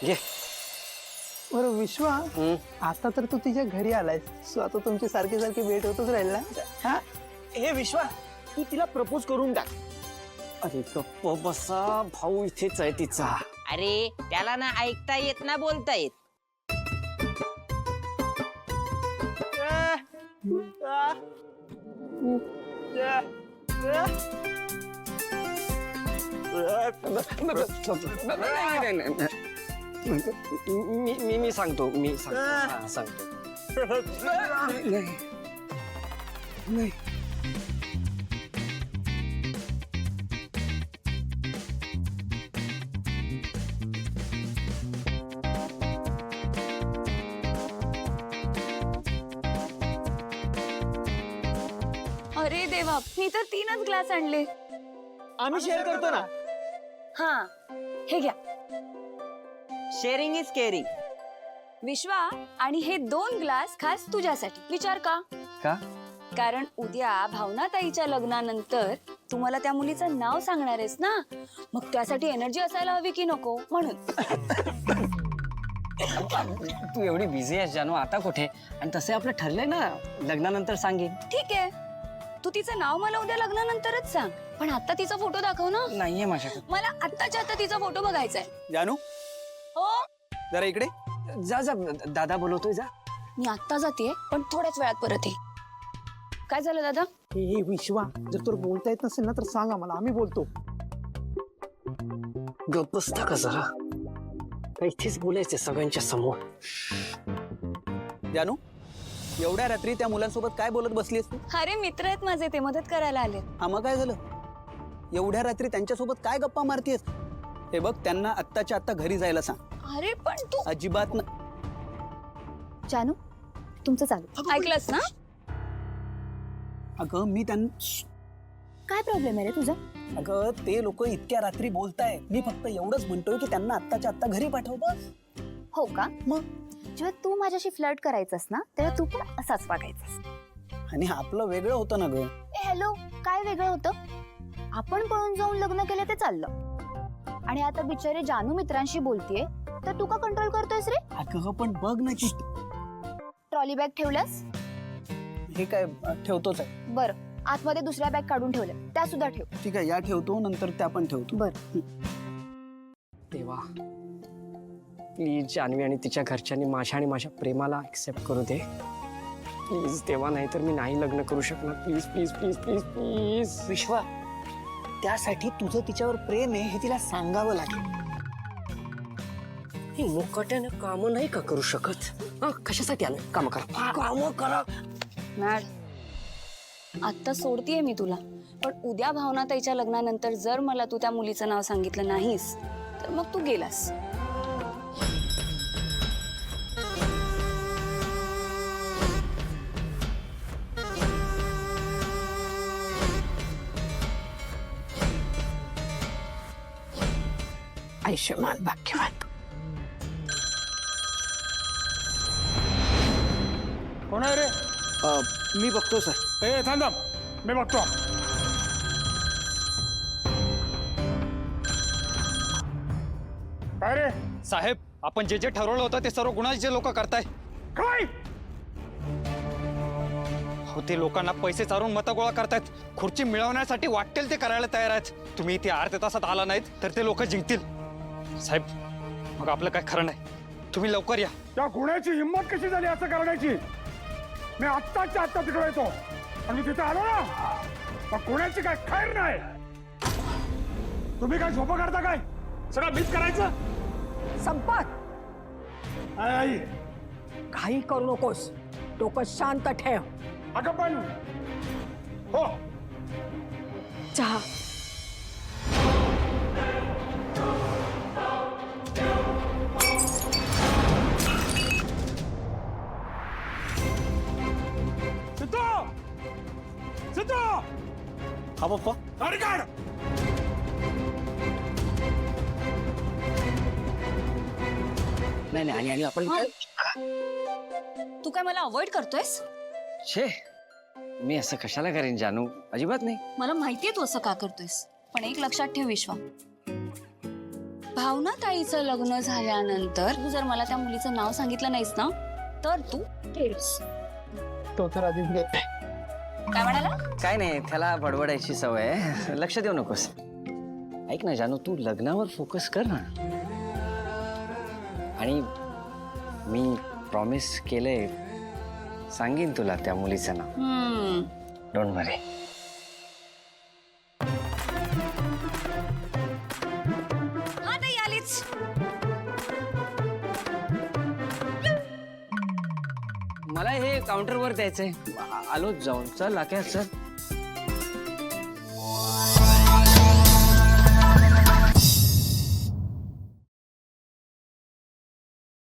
घे. बरं विश्वा, आता तर तू तिच्या घरी आलाय, सो आता तुमची सारखी सारखी भेट होतच राहील ना? हा, हे विश्वा, तू तिला प्रपोज करून टाक. अरे गप्प बसा, भाऊ इथेच आहे तिचा. अरे त्याला ना ऐकता येत ना बोलता येत. मी सांगतो, सांगतो. नाही. अरे देवा, मी तर 3च ग्लास आणले. आम्ही शेअर करतो ना. हा, हे घ्या. Sharing is caring. विश्वा, आणि हे 2 ग्लास खास तुझ्यासाठी. विचार का? का? कारण उद्या भावनाताईच्या लग्नानंतर तुम्हाला त्या मुलीचं नाव सांगणार आहेस ना, मग त्यासाठी एनर्जी असायला हवी की नको म्हणून. तू एवढी बिझी आहेस जानू, आता कुठे? आणि तसे आपलं ठरलंय ना, लग्नानंतर सांगेन. ठीक आहे, तू तिचं नाव मला उद्या लग्नानंतरच सांग, पण आता तिचा फोटो दाखव ना. नाहीये माझ्याकडे. मला आत्ताच्या आता तिचा फोटो बघायचा आहे. जानू हो, जरा इकडे. जा जा, दादा बोलवतोय, जा. मी आत्ता जाते, पण थोड्याच वेळात परत ये. काय झालं दादा? हे विश्वा, जर तुला बोलता येत नसेल ना तर सांग आम्हाला, आम्ही बोलतो. गप्प बसता का जरा? इथेच बोलायचं सगळ्यांच्या समोर. जानू, एवढ्या रात्री त्या मुलांसोबत काय बोलत बसलीस तू? अरे मित्र आहेत माझे, ते मदत करायला आले. हा, मग काय झालं? एवढ्या रात्री त्यांच्यासोबत काय गप्पा मारतीयस? हे बघ, त्यांना आत्ताच्या आत्ता घरी जायला सांग. अरे पण तू. अजिबात ना. जानू, तुमचं चालू ऐकलंस ना? अगं मी त्यांना, काय प्रॉब्लेम आहे रे तुझा? अगं ते लोक इतक्या रात्री बोलताय, मी फक्त एवढंच म्हणतोय की त्यांना आत्ताच्या आत्ता घरी पाठव बस. हो का? मग जेव्हा तू माझ्याशी फ्लर्ट करायचंस ना, तेव्हा तू पण असाच वागायचंस. आणि आपलं वेगळं होतं ना ग. हॅलो, काय वेगळं होतं? आपण पळून जाऊन लग्न केलं ते चाललं, आणि आता बिचारे जानू मित्रांशी बोलतीये, तर तू का कंट्रोल करतोयस रे? अगं पण बघ ना की ट्रॉली बॅग ठेवल्यास? हे काय ठेवतोच आहे. बरं, आतमध्ये दुसऱ्या बॅग काढून ठेवल्या, त्या सुद्धा ठेव. ठीक आहे, या ठेवतो, नंतर त्या पण ठेवतो. बरं. देवा, प्लीज जान्हवी आणि तिच्या घरच्यांनी माझ्या आणि माझ्या प्रेमाला एक्सेप्ट करू दे. प्लीज देवा, नाही तर मी नाही लग्न करू शकणार. Please please please please please. विश्वा, त्यासाठी तुझं तिच्यावर प्रेम आहे हे तिला सांगावं लागेल. हे मुकाट्यानं काम नाही का करू शकत? कशासाठी आलं? काम करा, काम करा. मॅड, आत्ता सोडतीये मी तुला, पण उद्या भावनाताईच्या लग्नानंतर जर मला तू त्या मुलीचं नाव सांगितलं नाहीस, तर मग तू गेलास. आयुष्यमान भाग्यवान. कोण आहे रे? मी बघतो सर. ए थांब, मी बघतो. काय रे? साहेब, आपण जे जे ठरवलं होतं ते सर्व गुन्ह्याचे लोक करताय. काय? हो, ते लोकांना पैसे चारून मतं गोळा करतायत. खुर्ची मिळवण्यासाठी वाटेल ते करायला तयार आहेत. तुम्ही इथे अर्ध्या तासात आला नाहीत तर ते लोक जिंकतील. साहेब, मग आपलं काय खरं नाही. तुम्ही लवकर या. त्या गुन्ह्याची हिंमत कशी झाली असं करण्याची? मी आत्ताच्या आत्ता तिकडे येतो, आणि तिथे आलो ना, मग गुन्ह्याची काय खैर नाही. तुम्ही काय झोपा काढता काय? सगळं मीच करायचं? संपत. आई, काही करू नकोस, डोकं शांत ठेव. अगं पण हो, चहा. सिद्धू, सिद्धू, हा पप्पा. गाडी काढ. नाही, आणि आपण तू काय मला अवॉइड करतोयस? छे, मी असं कशाला करेन जानू, अजिबात नाही. मला माहितीये तू असं का करतोयस, पण एक लक्षात ठेव विश्वा, भावना ताईचं लग्न झाल्यानंतर तू जर मला त्या मुलीचं नाव सांगितलं नाहीस ना तर तू केस. तो तर आधीच घेते. काय म्हणाला? काय नाही, त्याला बडबडायची सवय आहे. लक्ष देऊ नकोस. ऐक ना जानू, तू लग्नावर फोकस कर ना. आणि मी प्रॉमिस केलंय, सांगेन तुला त्या मुलीचं नाव. डोंट वरी. हा ताई आलीच. मला हे काउंटरवर द्यायचंय. आलोच जाऊन. चल आक्या चल.